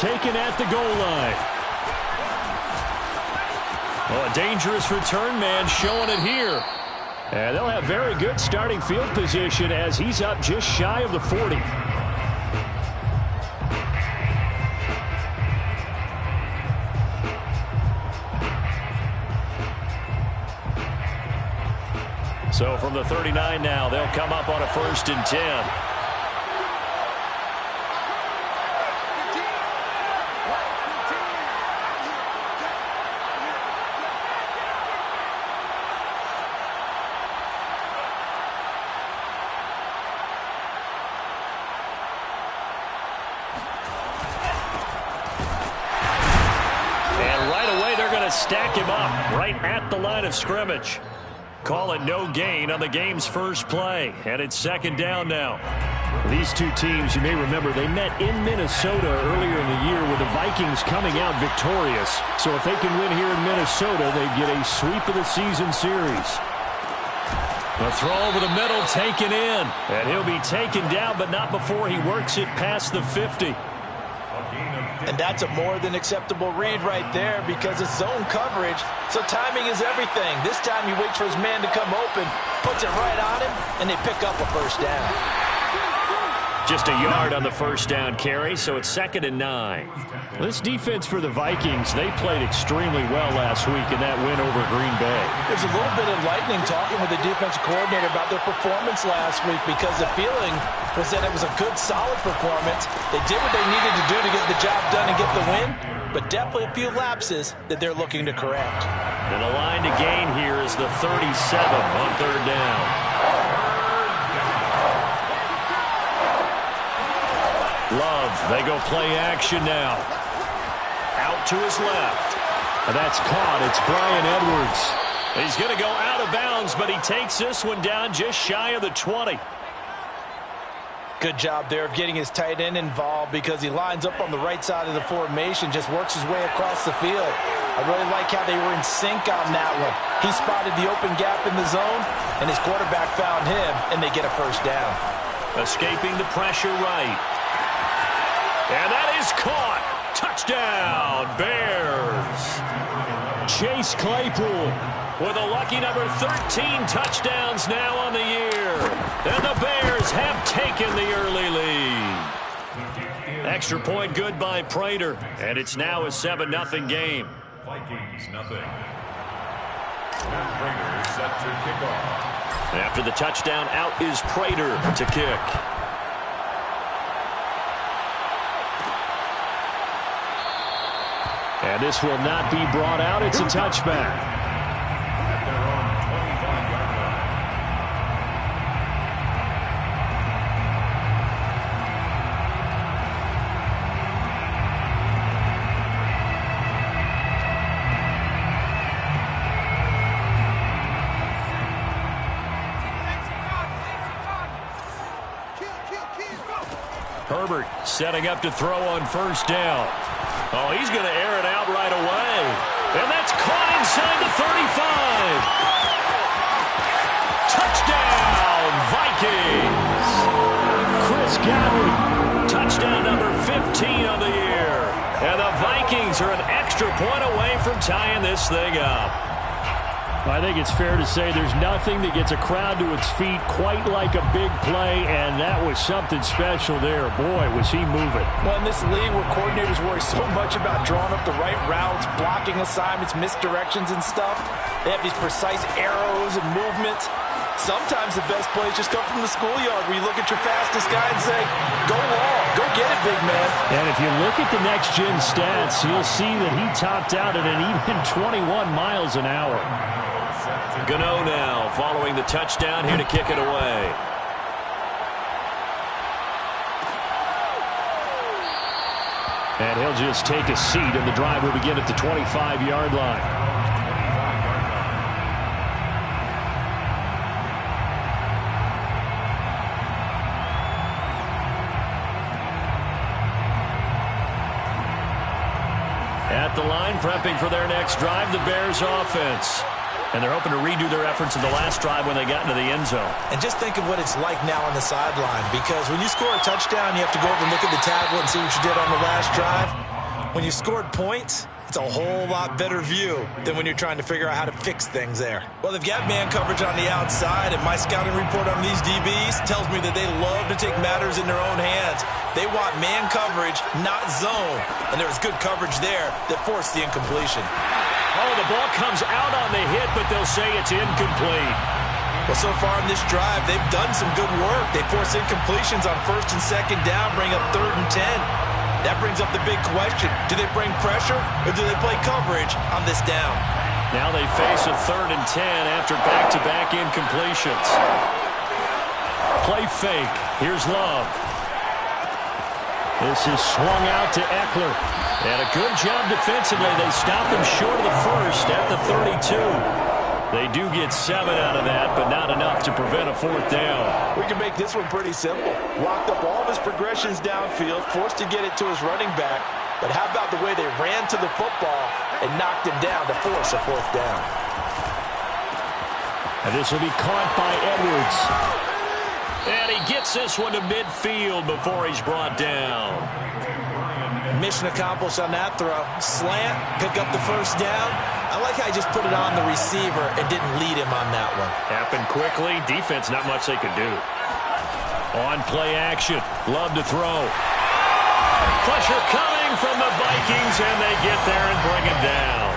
taken at the goal line. Well, a dangerous return man showing it here. And they'll have very good starting field position as he's up just shy of the 40. So from the 39 now, they'll come up on a 1st and 10. And right away, they're going to stack him up right at the line of scrimmage. Call it no gain on the game's first play, and it's 2nd down now. These two teams, you may remember, they met in Minnesota earlier in the year with the Vikings coming out victorious. So if they can win here in Minnesota, they get a sweep of the season series. A throw over the middle taken in, and he'll be taken down, but not before he works it past the 50. And that's a more than acceptable read right there because it's zone coverage, so timing is everything. This time he waits for his man to come open, puts it right on him, and they pick up a 1st down. Just a yard on the 1st down carry, so it's 2nd and 9. This defense for the Vikings, they played extremely well last week in that win over Green Bay. There's a little bit of lightning talking with the defensive coordinator about their performance last week because the feeling was that it was a good, solid performance. They did what they needed to do to get the job done and get the win, but definitely a few lapses that they're looking to correct. And the line to gain here is the 37 on 3rd down. Love, they go play action now. Out to his left. And that's caught. It's Bryan Edwards. He's going to go out of bounds, but he takes this one down just shy of the 20. Good job there of getting his tight end involved because he lines up on the right side of the formation, just works his way across the field. I really like how they were in sync on that one. He spotted the open gap in the zone, and his quarterback found him, and they get a 1st down. Escaping the pressure right. And that is caught. Touchdown, Bears. Chase Claypool with a lucky number 13 touchdowns now on the year. And the Bears have taken the early lead. Extra point good by Prater. And it's now a 7-0 game. Vikings nothing. And Prater set to kick off. After the touchdown, out is Prater to kick. And this will not be brought out. It's a touchback. At their own 25-yard line. Herbert setting up to throw on 1st down. Oh, he's going to air it out right away. And that's caught inside the 35. Touchdown, Vikings. Chris Godwin, touchdown number 15 on the year. And the Vikings are an extra point away from tying this thing up. I think it's fair to say there's nothing that gets a crowd to its feet quite like a big play, and that was something special there. Boy, was he moving. Well, in this league where coordinators worry so much about drawing up the right routes, blocking assignments, misdirections and stuff, they have these precise arrows and movements. Sometimes the best plays just come from the schoolyard where you look at your fastest guy and say, go long, go get it, big man. And if you look at the next-gen stats, you'll see that he topped out at an even 21 miles an hour. Gano now following the touchdown here to kick it away. And he'll just take a seat, and the drive will begin at the 25-yard line. At the line, prepping for their next drive, the Bears offense. And they're hoping to redo their efforts in the last drive when they got into the end zone. And just think of what it's like now on the sideline, because when you score a touchdown, you have to go over and look at the tablet and see what you did on the last drive. When you scored points, it's a whole lot better view than when you're trying to figure out how to fix things there. Well, they've got man coverage on the outside, and my scouting report on these DBs tells me that they love to take matters in their own hands. They want man coverage, not zone. And there was good coverage there that forced the incompletion. Oh, the ball comes out on the hit, but they'll say it's incomplete. Well, so far in this drive, they've done some good work. They force incompletions on first and second down, bring up 3rd and 10. That brings up the big question. Do they bring pressure, or do they play coverage on this down? Now they face a 3rd and 10 after back-to-back incompletions. Play fake. Here's Love. This is swung out to Eckler. And a good job defensively. They stop him short of the first at the 32. They do get 7 out of that, but not enough to prevent a 4th down. We can make this one pretty simple. Locked up all of his progressions downfield, forced to get it to his running back. But how about the way they ran to the football and knocked him down to force a 4th down? And this will be caught by Edwards. And he gets this one to midfield before he's brought down. Mission accomplished on that throw. Slant, pick up the 1st down. I like how he just put it on the receiver and didn't lead him on that one. Happened quickly. Defense, not much they could do. On play action. Love to throw. Pressure coming from the Vikings, and they get there and bring him down.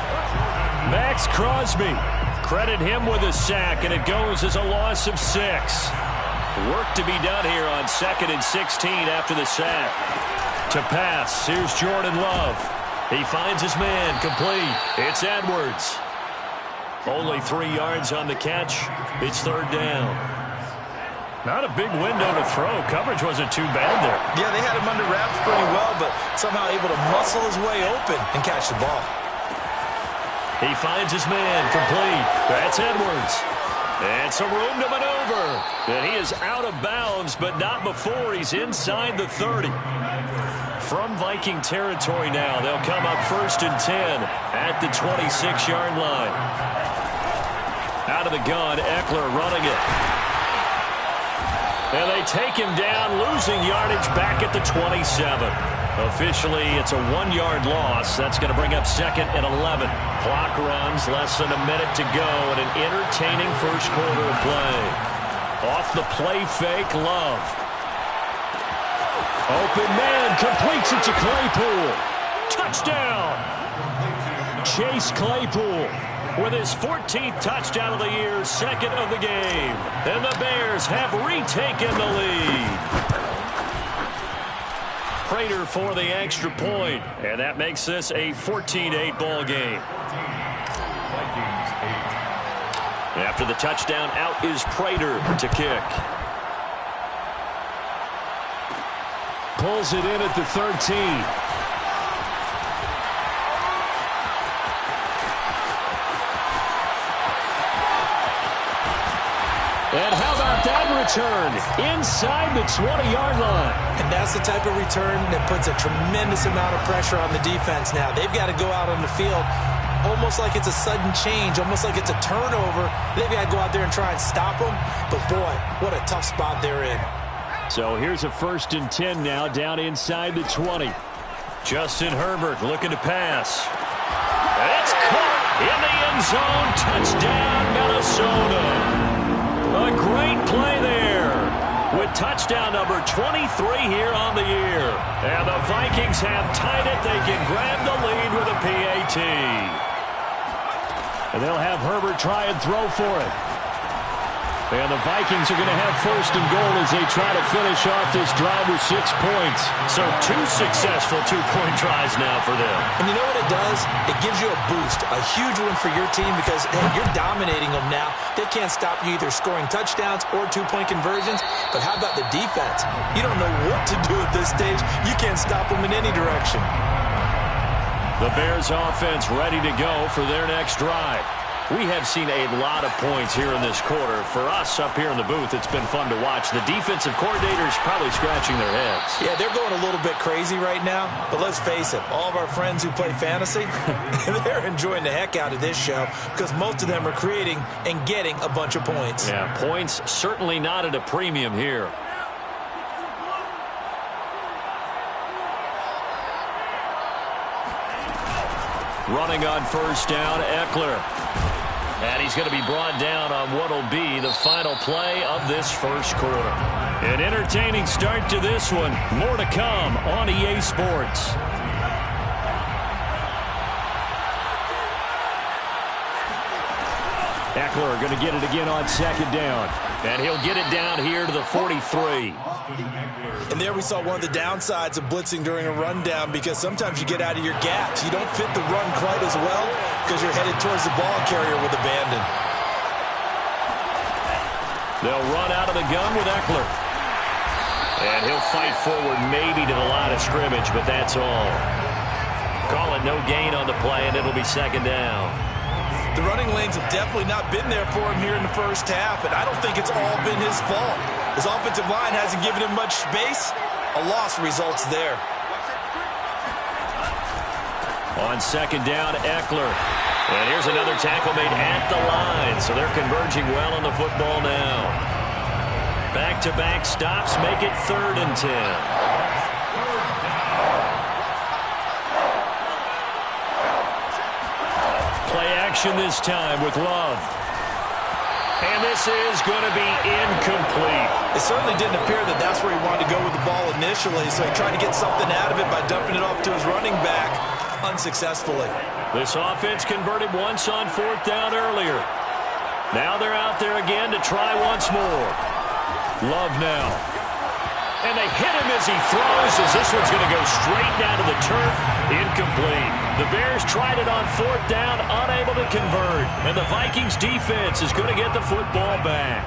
Max Crosby. Credit him with a sack, and it goes as a loss of 6. Work to be done here on 2nd and 16 after the sack. To pass, here's Jordan Love. He finds his man, complete. It's Edwards. Only 3 yards on the catch. It's 3rd down. Not a big window to throw. Coverage wasn't too bad there. Yeah, they had him under wraps pretty well, but somehow able to muscle his way open and catch the ball. He finds his man, complete. That's Edwards. And some room to maneuver. And he is out of bounds, but not before he's inside the 30. From Viking territory now, they'll come up 1st and 10 at the 26-yard line. Out of the gun, Eckler running it. And they take him down, losing yardage back at the 27. Officially, it's a 1-yard loss. That's going to bring up 2nd and 11. Clock runs, less than a minute to go, and an entertaining first quarter of play. Off the play fake, Love. Open man, completes it to Claypool. Touchdown! Chase Claypool with his 14th touchdown of the year, 2nd of the game. And the Bears have retaken the lead. Prater for the extra point, and that makes this a 14-8 ball game. Vikings 8. After the touchdown, out is Prater to kick. Pulls it in at the 13. And how about that return? Inside the 20-yard line. And that's the type of return that puts a tremendous amount of pressure on the defense now. They've got to go out on the field almost like it's a sudden change, almost like it's a turnover. They've got to go out there and try and stop them. But, boy, what a tough spot they're in. So here's a 1st and 10 now, down inside the 20. Justin Herbert looking to pass. It's caught in the end zone. Touchdown, Minnesota. A great play there with touchdown number 23 here on the year. And the Vikings have tied it. They can grab the lead with a PAT. And they'll have Herbert try and throw for it. And the Vikings are going to have 1st and goal as they try to finish off this drive with 6 points. So 2 successful 2-point tries now for them. And you know what it does? It gives you a boost, a huge one for your team because, hey, you're dominating them now. They can't stop you either scoring touchdowns or 2-point conversions. But how about the defense? You don't know what to do at this stage. You can't stop them in any direction. The Bears offense ready to go for their next drive. We have seen a lot of points here in this quarter. For us up here in the booth, it's been fun to watch. The defensive coordinators probably scratching their heads. Yeah, they're going a little bit crazy right now. But let's face it, all of our friends who play fantasy, they're enjoying the heck out of this show because most of them are creating and getting a bunch of points. Yeah, points certainly not at a premium here. Running on first down, Eckler. And he's going to be brought down on what will be the final play of this first quarter. An entertaining start to this one. More to come on EA Sports. Eckler going to get it again on second down. And he'll get it down here to the 43. And there we saw one of the downsides of blitzing during a rundown, because sometimes you get out of your gaps. You don't fit the run quite as well because you're headed towards the ball carrier with abandon. They'll run out of the gun with Eckler. And he'll fight forward maybe to the line of scrimmage, but that's all. Call it no gain on the play, and it'll be second down. The running lanes have definitely not been there for him here in the first half, and I don't think it's all been his fault. His offensive line hasn't given him much space. A loss results there. On second down, Eckler. And here's another tackle made at the line, so they're converging well on the football now. Back-to-back stops make it 3rd and 10. This time with Love. And this is going to be incomplete. It certainly didn't appear that that's where he wanted to go with the ball initially, so he tried to get something out of it by dumping it off to his running back unsuccessfully. This offense converted once on 4th down earlier. Now they're out there again to try once more. Love now. And they hit him as he throws, as this one's going to go straight down to the turf. Incomplete. The Bears tried it on 4th down, unable to convert. And the Vikings defense is going to get the football back.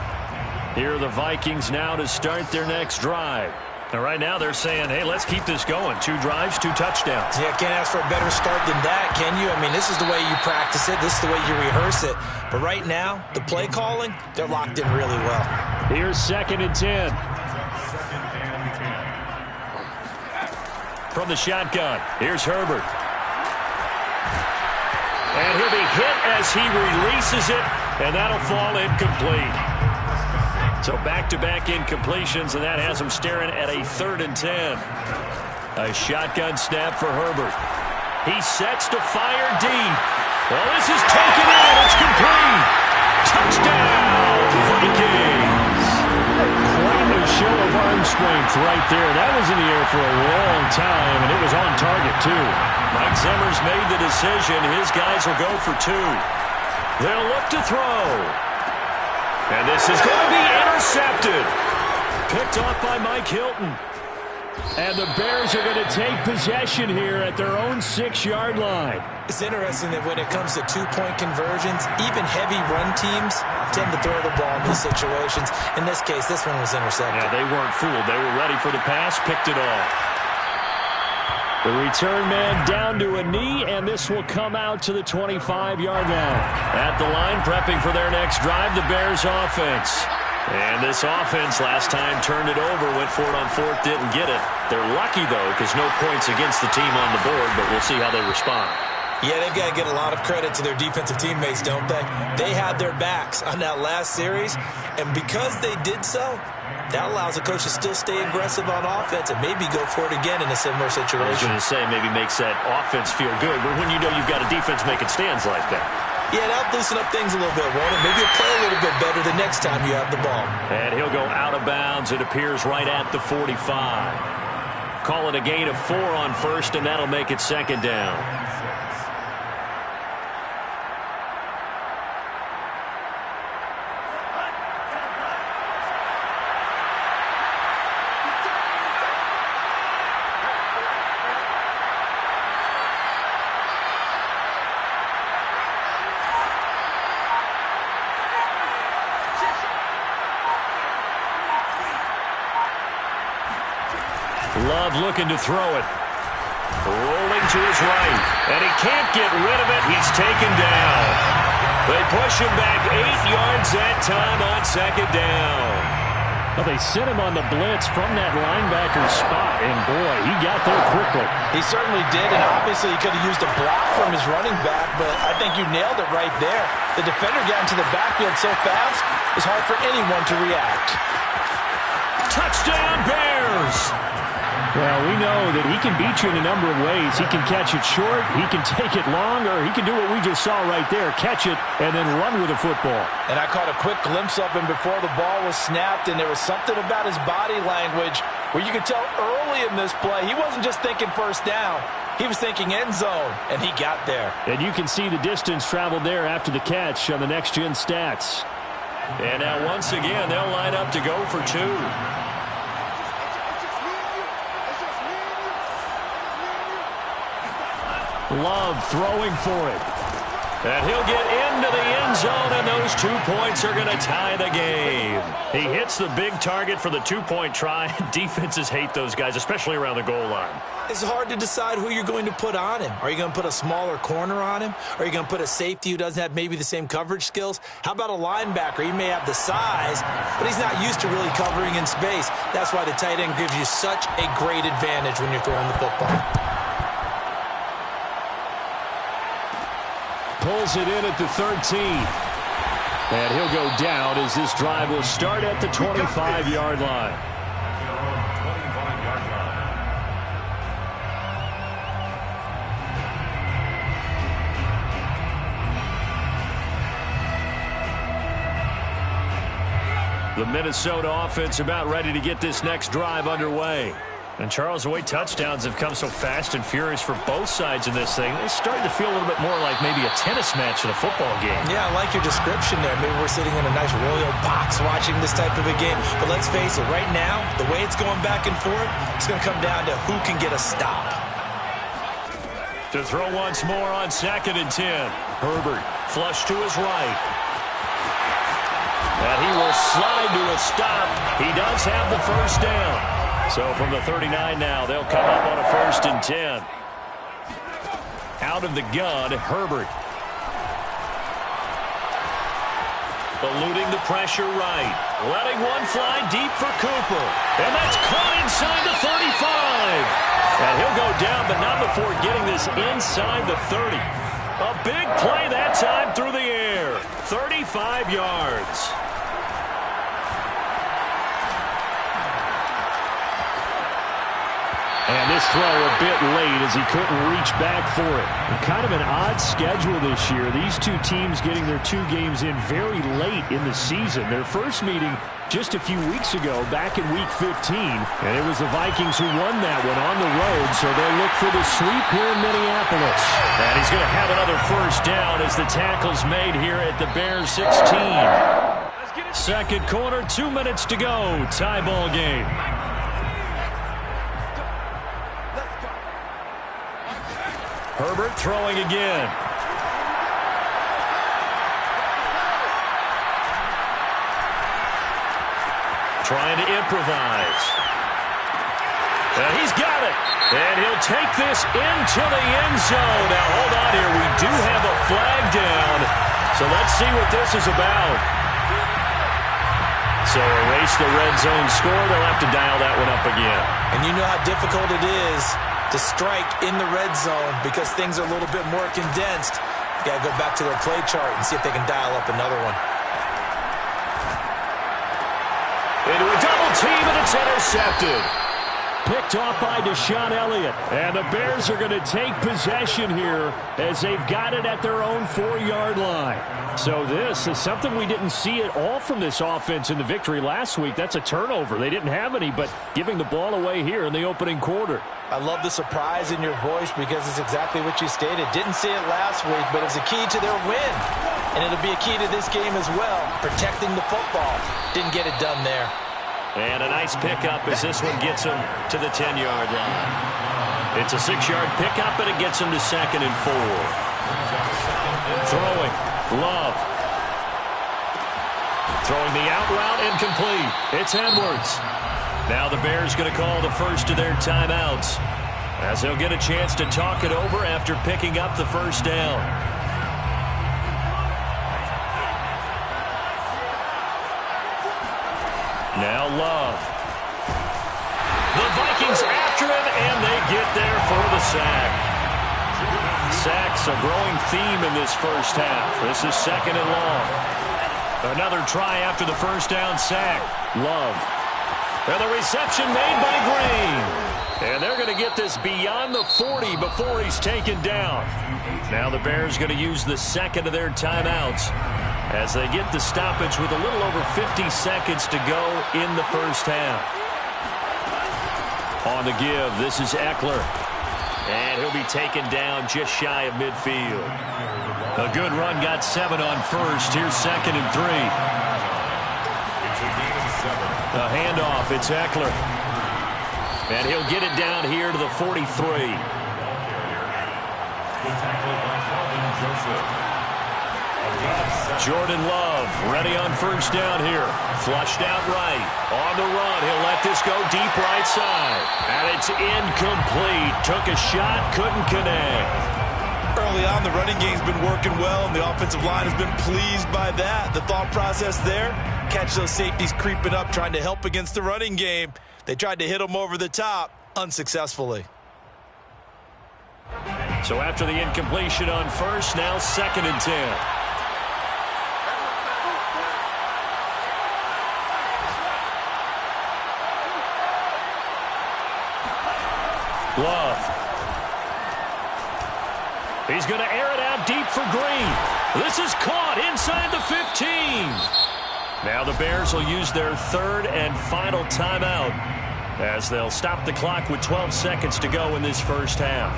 Here are the Vikings now to start their next drive. And right now they're saying, hey, let's keep this going. 2 drives, 2 touchdowns. Yeah, can't ask for a better start than that, can you? I mean, this is the way you practice it. This is the way you rehearse it. But right now, the play calling, they're locked in really well. Here's 2nd and 10. From the shotgun, here's Herbert. And he'll be hit as he releases it, and that'll fall incomplete. So back-to-back incompletions, and that has him staring at a 3rd and 10. A shotgun snap for Herbert. He sets to fire deep. Well, this is taken in. It's complete. Touchdown, Vikings. Quite a show of arm strength right there. That was in the air for a long time, and it was on target, too. Mike Zimmer's made the decision. His guys will go for 2. They'll look to throw. And this is going to be intercepted. Picked off by Mike Hilton. And the Bears are going to take possession here at their own 6-yard line. It's interesting that when it comes to 2-point conversions, even heavy run teams tend to throw the ball in these situations. In this case, this one was intercepted. Yeah, they weren't fooled. They were ready for the pass, picked it off. The return man down to a knee, and this will come out to the 25-yard line. At the line, prepping for their next drive, the Bears offense. And this offense last time turned it over, went for it on 4th, didn't get it. They're lucky, though, because no points against the team on the board, but we'll see how they respond. Yeah, they've got to get a lot of credit to their defensive teammates, don't they? They had their backs on that last series, and because they did so, that allows the coach to still stay aggressive on offense and maybe go for it again in a similar situation. I was going to say maybe makes that offense feel good, but when you know you've got a defense making stands like that. Yeah, that'll loosen up things a little bit, won't it? Maybe you'll play a little bit better the next time you have the ball. And he'll go out of bounds. It appears right at the 45. Call it a gain of 4 on 1st, and that'll make it 2nd down. Love looking to throw it. Rolling to his right. And he can't get rid of it. He's taken down. They push him back 8 yards that time on 2nd down. Well, they sent him on the blitz from that linebacker spot. And, boy, he got there quickly. He certainly did, and obviously he could have used a block from his running back, but I think you nailed it right there. The defender got into the backfield so fast, it's hard for anyone to react. Touchdown, Bears! Well, we know that he can beat you in a number of ways. He can catch it short, he can take it long, or he can do what we just saw right there, catch it and then run with the football. And I caught a quick glimpse of him before the ball was snapped, and there was something about his body language where you could tell early in this play he wasn't just thinking first down. He was thinking end zone, and he got there. And you can see the distance traveled there after the catch on the next-gen stats. And now once again, they'll line up to go for two. Love throwing for it. And he'll get into the end zone, and those 2 points are going to tie the game. He hits the big target for the two-point try. Defenses hate those guys, especially around the goal line. It's hard to decide who you're going to put on him. Are you going to put a smaller corner on him? Are you going to put a safety who doesn't have maybe the same coverage skills? How about a linebacker? He may have the size, but he's not used to really covering in space. That's why the tight end gives you such a great advantage when you're throwing the football. Pulls it in at the 13. And he'll go down as this drive will start at the 25-yard line. 25-yard line. The Minnesota offense about ready to get this next drive underway. And, Charles, the way touchdowns have come so fast and furious for both sides in this thing, it's starting to feel a little bit more like maybe a tennis match in a football game. Yeah, I like your description there. Maybe we're sitting in a nice royal box watching this type of a game. But let's face it, right now, the way it's going back and forth, it's going to come down to who can get a stop. To throw once more on 2nd and 10. Herbert flush to his right. And he will slide to a stop. He does have the first down. So from the 39 now, they'll come up on a 1st and 10. Out of the gun, Herbert. Eluding the pressure right. Letting one fly deep for Cooper. And that's caught inside the 35. And he'll go down, but not before getting this inside the 30. A big play that time through the air. 35 yards. And this throw a bit late as he couldn't reach back for it. And kind of an odd schedule this year. These two teams getting their 2 games in very late in the season. Their first meeting just a few weeks ago back in Week 15. And it was the Vikings who won that one on the road, so they'll look for the sweep here in Minneapolis. And he's going to have another first down as the tackle's made here at the Bears 16. Second quarter, 2 minutes to go. Tie ball game. Herbert throwing again. Trying to improvise. And he's got it. And he'll take this into the end zone. Now, hold on here. We do have a flag down. So let's see what this is about. So erase the red zone score. They'll have to dial that one up again. And you know how difficult it is to strike in the red zone because things are a little bit more condensed. You got to go back to their play chart and see if they can dial up another one. Into a double team, and it's intercepted. Picked off by Deshaun Elliott. And the Bears are going to take possession here as they've got it at their own 4-yard line. So this is something we didn't see at all from this offense in the victory last week. That's a turnover. They didn't have any, but giving the ball away here in the opening quarter. I love the surprise in your voice because it's exactly what you stated. Didn't see it last week, but it's a key to their win. And it'll be a key to this game as well, protecting the football. Didn't get it done there. And a nice pickup as this one gets him to the 10-yard line. It's a 6-yard pickup, and it gets him to 2nd and 4. Throwing. Love. Throwing the out route, incomplete. It's Edwards. Now the Bears going to call the first of their timeouts as they'll get a chance to talk it over after picking up the first down. Now Love. The Vikings after him, and they get there for the sack. Sacks a growing theme in this first half. This is 2nd and long. Another try after the first down sack. Love. And the reception made by Green. And they're going to get this beyond the 40 before he's taken down. Now the Bears going to use the second of their timeouts as they get the stoppage with a little over 50 seconds to go in the first half. On the give, this is Eckler. And he'll be taken down just shy of midfield. A good run got 7 on first. Here's 2nd and 3. A handoff, it's Eckler. And he'll get it down here to the 43. Jordan Love ready on first down here. Flushed out right. On the run. He'll let this go deep right side. And it's incomplete. Took a shot. Couldn't connect. Early on, the running game's been working well, and the offensive line has been pleased by that. The thought process there, catch those safeties creeping up, trying to help against the running game. They tried to hit them over the top, unsuccessfully. So after the incompletion on first, now 2nd and 10. Love. He's going to air it out deep for Green. This is caught inside the 15. Now the Bears will use their 3rd and final timeout as they'll stop the clock with 12 seconds to go in this first half.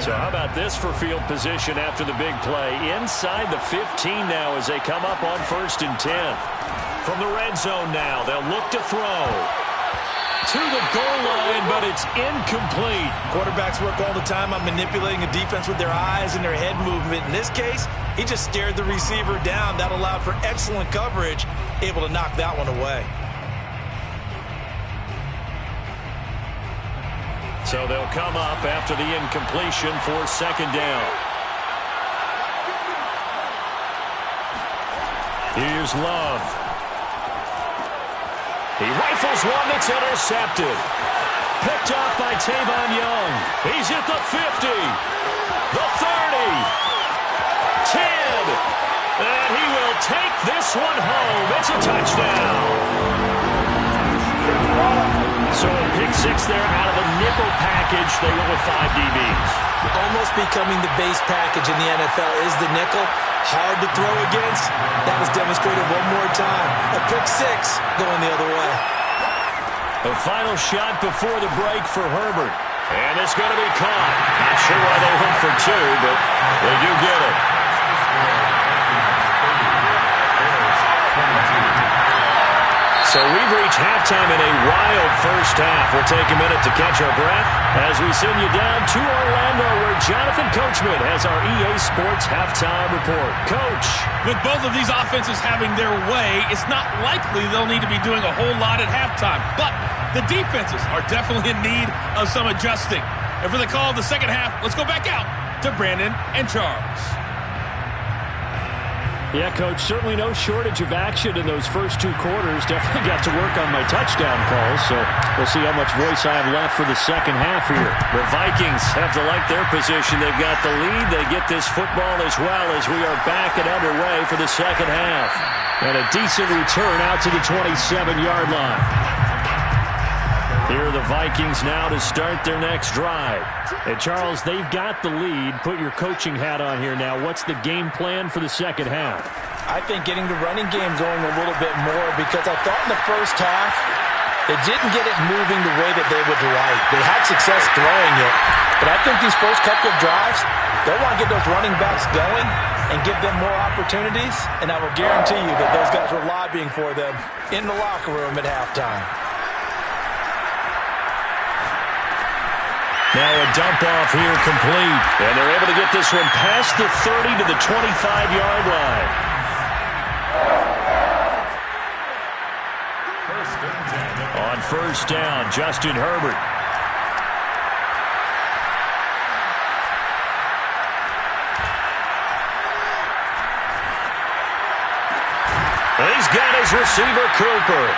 So how about this for field position after the big play? Inside the 15 now as they come up on 1st and 10. From the red zone now, they'll look to throw. To the goal line, but it's incomplete. Quarterbacks work all the time on manipulating a defense with their eyes and their head movement. In this case, he just stared the receiver down. That allowed for excellent coverage, able to knock that one away. So they'll come up after the incompletion for 2nd down. Here's Love. He rifles one that's intercepted. Picked off by Tavon Young. He's at the 50. The 30. 10. And he will take this one home. It's a touchdown. So a pick 6 there out of the nickel package. They went with 5 DBs. Almost becoming the base package in the NFL is the nickel. Hard to throw against. That was demonstrated one more time. A pick 6 going the other way. The final shot before the break for Herbert. And it's going to be caught. Not sure why they went for 2, but they do get it. So we've reached halftime in a wild first half. We'll take a minute to catch our breath as we send you down to Orlando, where Jonathan Coachman has our EA Sports halftime report. Coach. With both of these offenses having their way, it's not likely they'll need to be doing a whole lot at halftime. But the defenses are definitely in need of some adjusting. And for the call of the second half, let's go back out to Brandon and Charles. Yeah, Coach, certainly no shortage of action in those first 2 quarters. Definitely got to work on my touchdown calls, so we'll see how much voice I have left for the second half here. The Vikings have to like their position. They've got the lead. They get this football as well as we are back and underway for the second half. And a decent return out to the 27-yard line. Here are the Vikings now to start their next drive. And, Charles, they've got the lead. Put your coaching hat on here now. What's the game plan for the second half? I think getting the running game going a little bit more, because I thought in the first half they didn't get it moving the way that they would like. They had success throwing it, but I think these first couple of drives, they'll want to get those running backs going and give them more opportunities, and I will guarantee you that those guys were lobbying for them in the locker room at halftime. Now a dump off here complete. And they're able to get this one past the 30 to the 25-yard line. On first down, Justin Herbert. He's got his receiver, Cooper.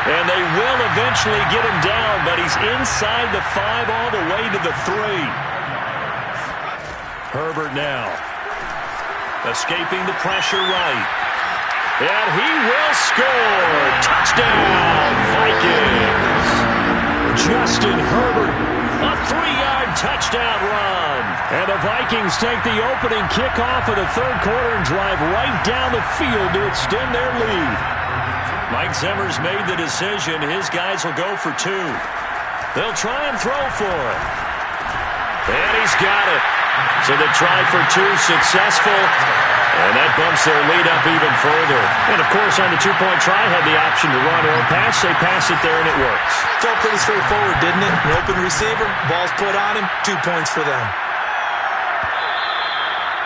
And they will eventually get him down, but he's inside the 5 all the way to the 3. Herbert now. Escaping the pressure right. And he will score. Touchdown, Vikings. Justin Herbert A 3-yard touchdown run. And the Vikings take the opening kickoff of the third quarter and drive right down the field to extend their lead. Mike Zimmer's made the decision. His guys will go for 2. They'll try and throw for it. And he's got it. So the try for 2 successful. And that bumps their lead up even further. And, of course, on the 2-point try, had the option to run or pass. They pass it there, and it works. Felt pretty straightforward, didn't it? An open receiver, ball's put on him, 2 points for them.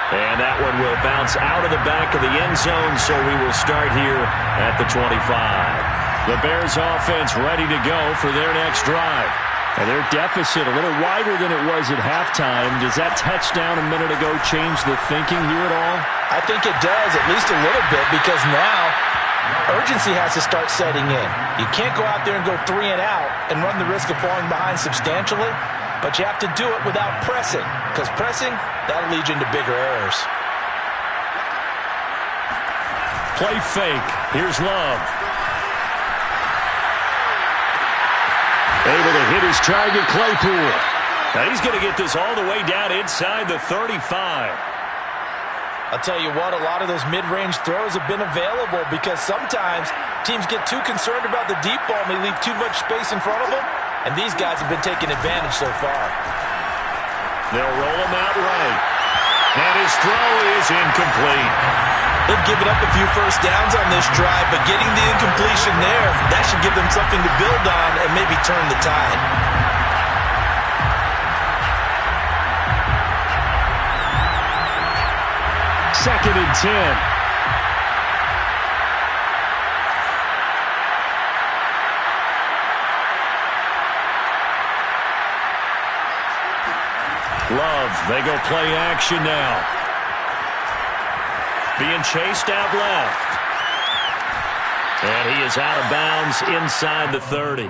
And that one will bounce out of the back of the end zone, so we will start here at the 25. The Bears offense ready to go for their next drive. And their deficit a little wider than it was at halftime. Does that touchdown a minute ago change the thinking here at all? I think it does, at least a little bit, because now urgency has to start setting in. You can't go out there and go 3 and out and run the risk of falling behind substantially, but you have to do it without pressing, because pressing, that'll lead you into bigger errors. Play fake. Here's Love. Able to hit his target, Claypool. Now he's going to get this all the way down inside the 35. I'll tell you what, a lot of those mid-range throws have been available because sometimes teams get too concerned about the deep ball and they leave too much space in front of them, and these guys have been taking advantage so far. They'll roll him out right. And his throw is incomplete. They've given up a few first downs on this drive, but getting the incompletion there, that should give them something to build on and maybe turn the tide. Second and 10. Love, they go play action now. Being chased out left. And he is out of bounds inside the 30.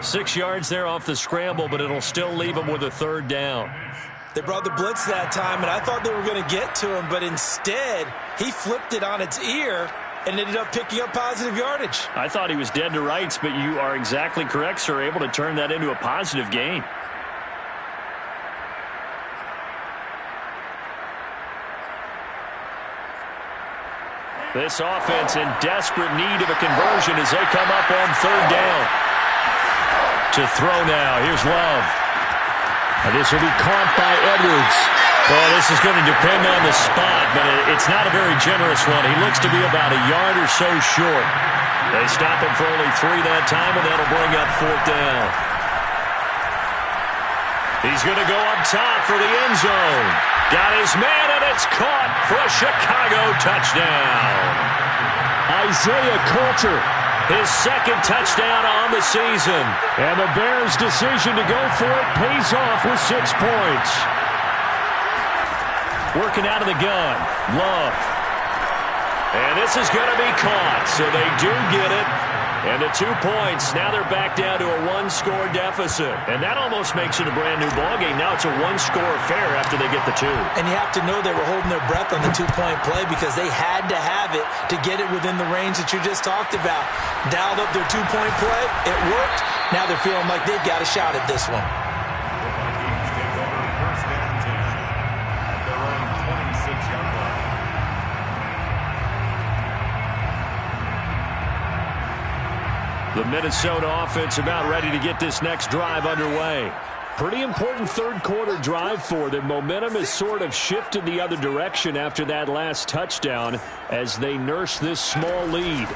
6 yards there off the scramble, but it'll still leave him with a 3rd down. They brought the blitz that time, and I thought they were going to get to him, but instead, he flipped it on its ear and ended up picking up positive yardage. I thought he was dead to rights, but you are exactly correct, sir, able to turn that into a positive gain. This offense in desperate need of a conversion as they come up on 3rd down. To throw now, here's Love. And this will be caught by Edwards. Well, this is going to depend on the spot, but it's not a very generous one. He looks to be about a yard or so short. They stop him for only 3 that time, and that'll bring up 4th down. He's going to go up top for the end zone. Got his man, and it's caught for a Chicago touchdown. Isaiah Coulter, his 2nd touchdown on the season. And the Bears' decision to go for it pays off with 6 points. Working out of the gun, Love. And this is going to be caught, so they do get it. And the 2 points, now they're back down to a 1-score deficit. And that almost makes it a brand-new ballgame. Now it's a 1-score affair after they get the 2. And you have to know they were holding their breath on the 2-point play because they had to have it to get it within the range that you just talked about. Dialed up their 2-point play. It worked. Now they're feeling like they've got a shot at this one. The Vikings take over 1st and 10 at their own 26-yard line. The Minnesota offense about ready to get this next drive underway. Pretty important 3rd quarter drive for them. Momentum has sort of shifted the other direction after that last touchdown as they nurse this small lead.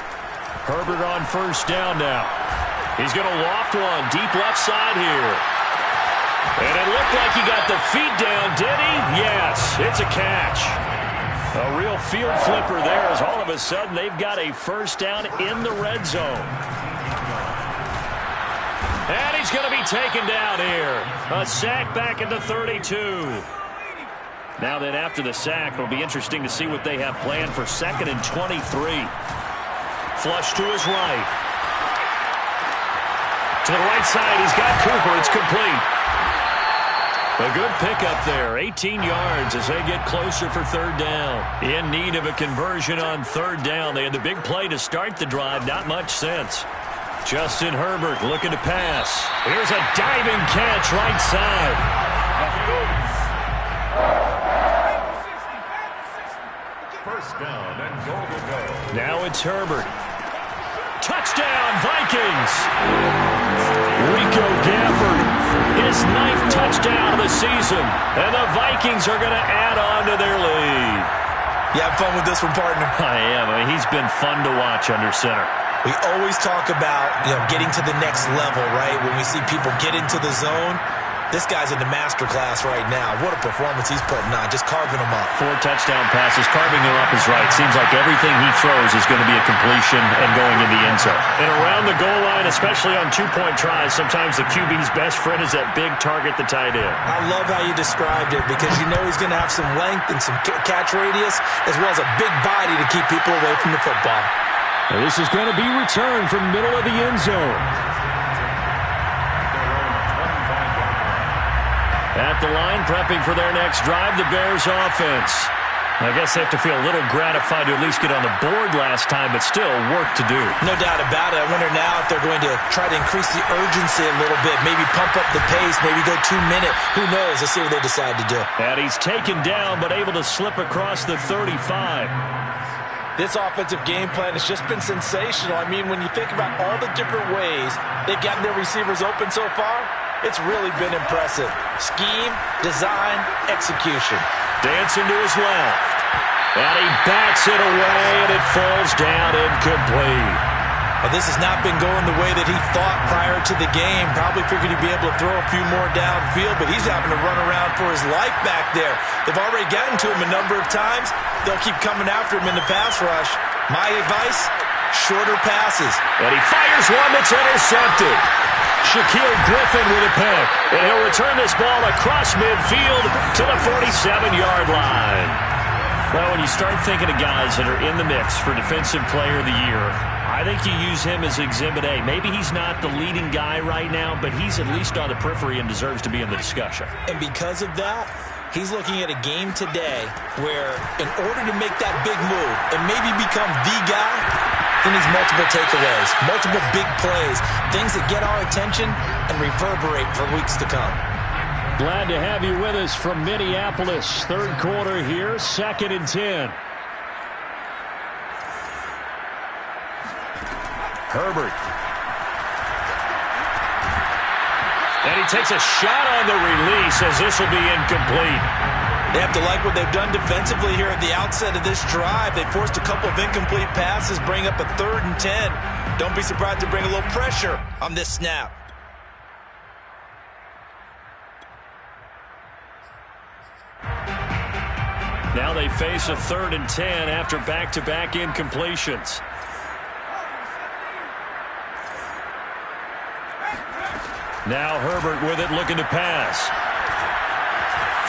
Herbert on 1st down now. He's going to loft one deep left side here. And it looked like he got the feet down, did he? Yes, it's a catch. A real field flipper there as all of a sudden they've got a 1st down in the red zone. And he's going to be taken down here. A sack back at the 32. Now then, after the sack, it'll be interesting to see what they have planned for 2nd and 23. Flush to his right. To the right side, he's got Cooper. It's complete. A good pickup there. 18 yards as they get closer for 3rd down. In need of a conversion on 3rd down. They had the big play to start the drive. Not much sense. Justin Herbert looking to pass. Here's a diving catch right side. First down and goal to go. Now it's Herbert. Touchdown, Vikings! Rico Gafford, his 9th touchdown of the season. And the Vikings are going to add on to their lead. You have fun with this one, partner? I am. I mean, he's been fun to watch under center. We always talk about, getting to the next level, right? When we see people get into the zone, this guy's in the master class right now. What a performance he's putting on, just carving them up. 4 touchdown passes, carving them up is right. Seems like everything he throws is going to be a completion and going in the end zone. And around the goal line, especially on 2-point tries, sometimes the QB's best friend is that big target, the tight end. I love how you described it because you know he's going to have some length and some catch radius as well as a big body to keep people away from the football. Well, this is going to be returned from middle of the end zone. At the line, prepping for their next drive, the Bears offense. I guess they have to feel a little gratified to at least get on the board last time, but still work to do. No doubt about it. I wonder now if they're going to try to increase the urgency a little bit, maybe pump up the pace, maybe go 2-minute. Who knows? Let's see what they decide to do. And he's taken down, but able to slip across the 35. This offensive game plan has just been sensational. I mean, when you think about all the different ways they've gotten their receivers open so far, it's really been impressive. Scheme, design, execution. Dancing to his left. And he bats it away, and it falls down incomplete. Well, this has not been going the way that he thought prior to the game. Probably figured he'd be able to throw a few more downfield, but he's having to run around for his life back there. They've already gotten to him a number of times. They'll keep coming after him in the pass rush. My advice, shorter passes. And he fires one that's intercepted. Shaquille Griffin with a pick. And he'll return this ball across midfield to the 47-yard line. Well, when you start thinking of guys that are in the mix for Defensive Player of the Year, I think you use him as Exhibit A. Maybe he's not the leading guy right now, but he's at least on the periphery and deserves to be in the discussion. And because of that, he's looking at a game today where in order to make that big move and maybe become the guy, he needs multiple takeaways, multiple big plays, things that get our attention and reverberate for weeks to come. Glad to have you with us from Minneapolis. Third quarter here, 2nd and 10. Herbert. And he takes a shot on the release as this will be incomplete. They have to like what they've done defensively here at the outset of this drive. They forced a couple of incomplete passes, bring up a 3rd and 10. Don't be surprised to bring a little pressure on this snap. Now they face a 3rd and 10 after back-to-back incompletions. Now Herbert with it, looking to pass.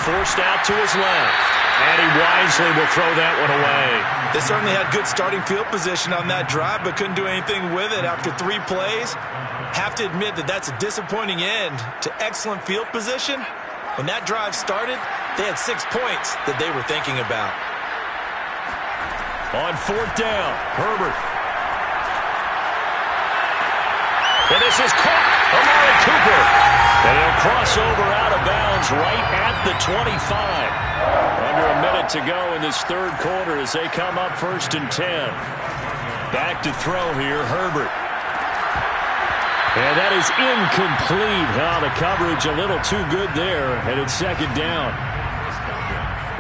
Forced out to his left. And he wisely will throw that one away. They certainly had good starting field position on that drive, but couldn't do anything with it after 3 plays. Have to admit that that's a disappointing end to excellent field position. When that drive started, they had 6 points that they were thinking about. On 4th down, Herbert. And this is caught. Amari Cooper. And he'll cross over out of bounds right at the 25. Under a minute to go in this 3rd quarter as they come up 1st and 10. Back to throw here, Herbert. And that is incomplete. The coverage a little too good there, and it's 2nd down.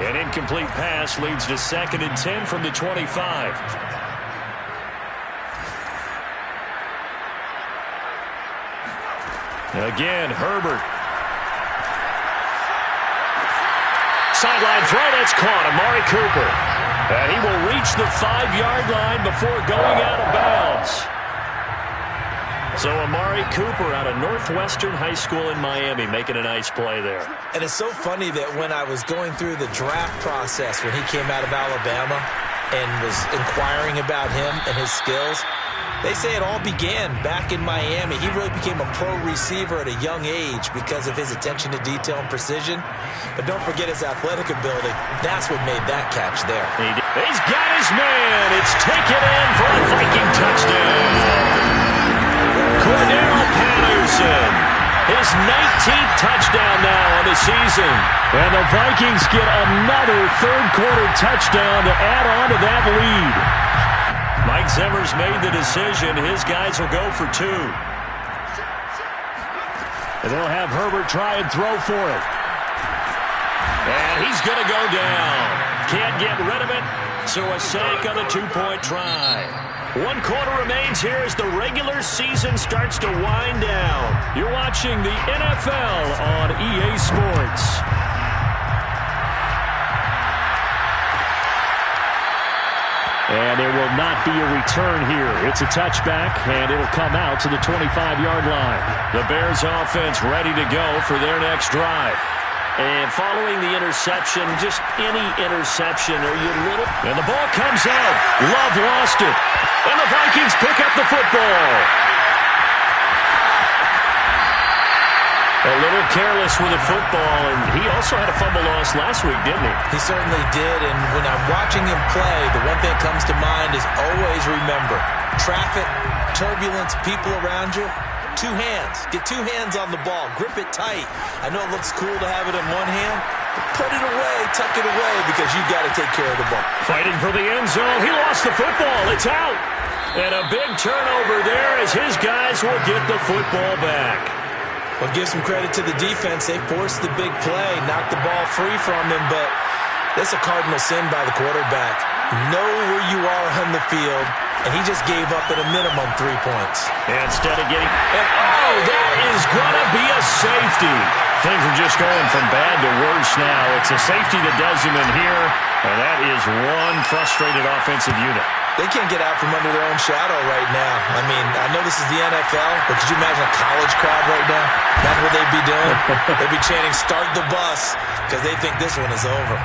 An incomplete pass leads to 2nd and 10 from the 25. Again, Herbert. Sideline throw, that's caught. Amari Cooper. And he will reach the 5-yard line before going out of bounds. So Amari Cooper out of Northwestern High School in Miami making a nice play there. And it's so funny that when I was going through the draft process when he came out of Alabama and was inquiring about him and his skills, they say it all began back in Miami. He really became a pro receiver at a young age because of his attention to detail and precision. But don't forget his athletic ability. That's what made that catch there. He's got his man. It's taken in for a Viking touchdown. Cordell Patterson, his 19th touchdown now on the season. And the Vikings get another third-quarter touchdown to add on to that lead. Mike Zimmer's made the decision. His guys will go for 2. And they'll have Herbert try and throw for it. And he's going to go down. Can't get rid of it, so a sack on the 2-point try. 1 quarter remains here as the regular season starts to wind down. You're watching the NFL on EA Sports. And there will not be a return here. It's a touchback, and it'll come out to the 25-yard line. The Bears offense ready to go for their next drive. And following the interception, just any interception, are you a little... And the ball comes out. Love lost it. And the Vikings pick up the football. A little careless with the football, and he also had a fumble loss last week, didn't he? He certainly did, and when I'm watching him play, the one thing that comes to mind is always remember, traffic, turbulence, people around you, 2 hands. Get 2 hands on the ball. Grip it tight. I know it looks cool to have it in one hand, but put it away, tuck it away, because you've got to take care of the ball. Fighting for the end zone. He lost the football. It's out. And a big turnover there as his guys will get the football back. Well, give some credit to the defense. They forced the big play, knocked the ball free from him, but that's a cardinal sin by the quarterback. Know where you are on the field, and he just gave up at a minimum 3 points. Instead of getting... And, oh, that is going to be a safety. Things are just going from bad to worse now. It's a safety that does him in here, and that is one frustrated offensive unit. They can't get out from under their own shadow right now. I mean, I know this is the NFL, but could you imagine a college crowd right now? That's what they'd be doing. They'd be chanting, "Start the bus," because they think this one is over.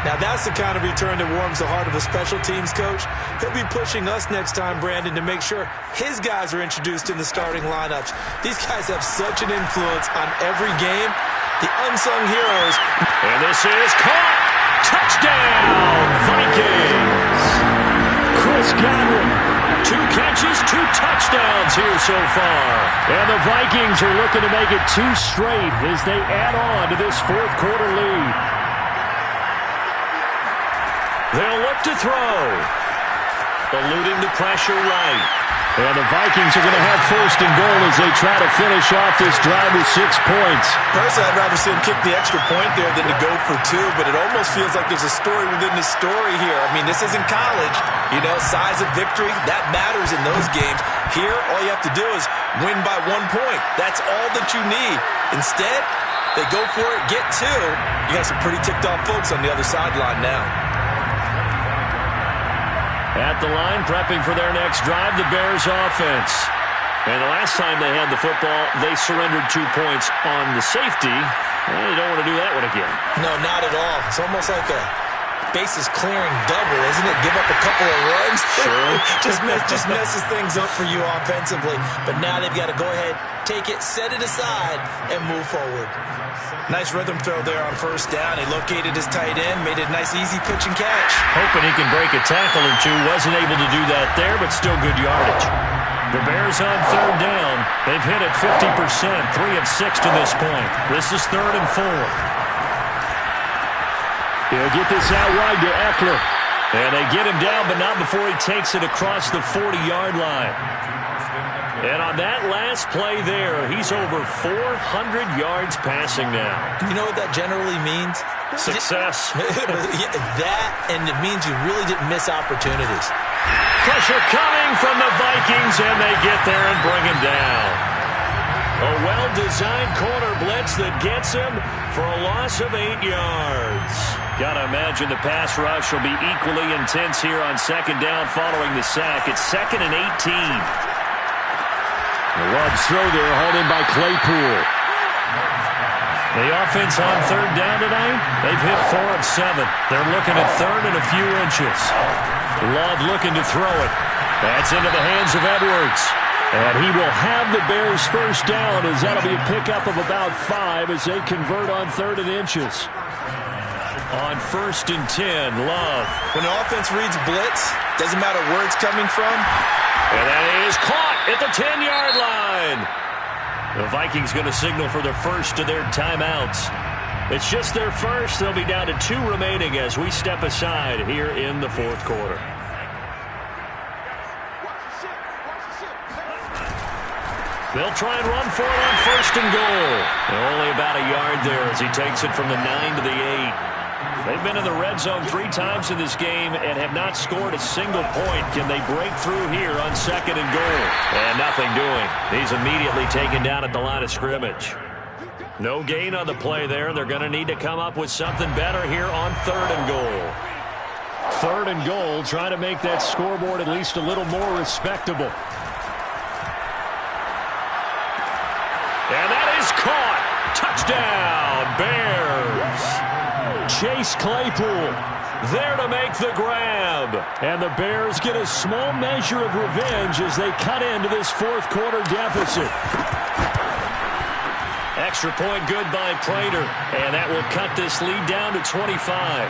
Now, that's the kind of return that warms the heart of a special teams coach. He'll be pushing us next time, Brandon, to make sure his guys are introduced in the starting lineups. These guys have such an influence on every game. The unsung heroes. And this is caught. Touchdown, Vikings. Chris Godwin, 2 catches, 2 touchdowns here so far. And the Vikings are looking to make it 2 straight as they add on to this 4th quarter lead. They'll look to throw. Eluding the pressure right. And the Vikings are going to have 1st and goal as they try to finish off this drive with 6 points. Personally, I'd rather see him kick the extra point there than to go for 2, but it almost feels like there's a story within the story here. I mean, this isn't college. You know, size of victory, that matters in those games. Here, all you have to do is win by 1 point. That's all that you need. Instead, they go for it, get 2. You got some pretty ticked-off folks on the other sideline now. At the line, prepping for their next drive, the Bears offense. And the last time they had the football, they surrendered 2 points on the safety. Well, you don't want to do that one again. No, not at all. It's almost like a bases clearing double, isn't it? Give up a couple of runs. Sure. just messes things up for you offensively. But now they've got to go ahead, take it, set it aside, and move forward. Nice rhythm throw there on 1st down. He located his tight end, made it a nice, easy pitch and catch. Hoping he can break a tackle or 2. Wasn't able to do that there, but still good yardage. The Bears on 3rd down. They've hit it 50%, 3 of 6 to this point. This is 3rd and 4. He'll get this out wide to Eckler. And they get him down, but not before he takes it across the 40-yard line. And on that last play there, he's over 400 yards passing now. You know what that generally means? Success. That, and it means you really didn't miss opportunities. Pressure coming from the Vikings, and they get there and bring him down. A well-designed corner blitz that gets him for a loss of 8 yards. Gotta imagine the pass rush will be equally intense here on 2nd down following the sack. It's 2nd and 18. The Love's throw there, hauled in by Claypool. The offense on 3rd down tonight, they've hit 4 of 7. They're looking at 3rd and a few inches. Love looking to throw it. That's into the hands of Edwards. And he will have the Bears 1st down as that'll be a pickup of about 5 as they convert on 3rd and inches. On 1st and 10, Love. When the offense reads blitz, doesn't matter where it's coming from. And that is caught at the 10-yard line. The Vikings going to signal for the first of their timeouts. It's just their first. They'll be down to 2 remaining as we step aside here in the fourth quarter. They'll try and run for it on 1st and goal. And only about a yard there as he takes it from the 9 to the 8. They've been in the red zone 3 times in this game and have not scored a single point. Can they break through here on 2nd and goal? And nothing doing. He's immediately taken down at the line of scrimmage. No gain on the play there, and they're going to need to come up with something better here on 3rd and goal. 3rd and goal, trying to make that scoreboard at least a little more respectable. And that is caught. Touchdown, Bears. Chase Claypool there to make the grab. And the Bears get a small measure of revenge as they cut into this fourth quarter deficit. Extra point good by Prater. And that will cut this lead down to 25.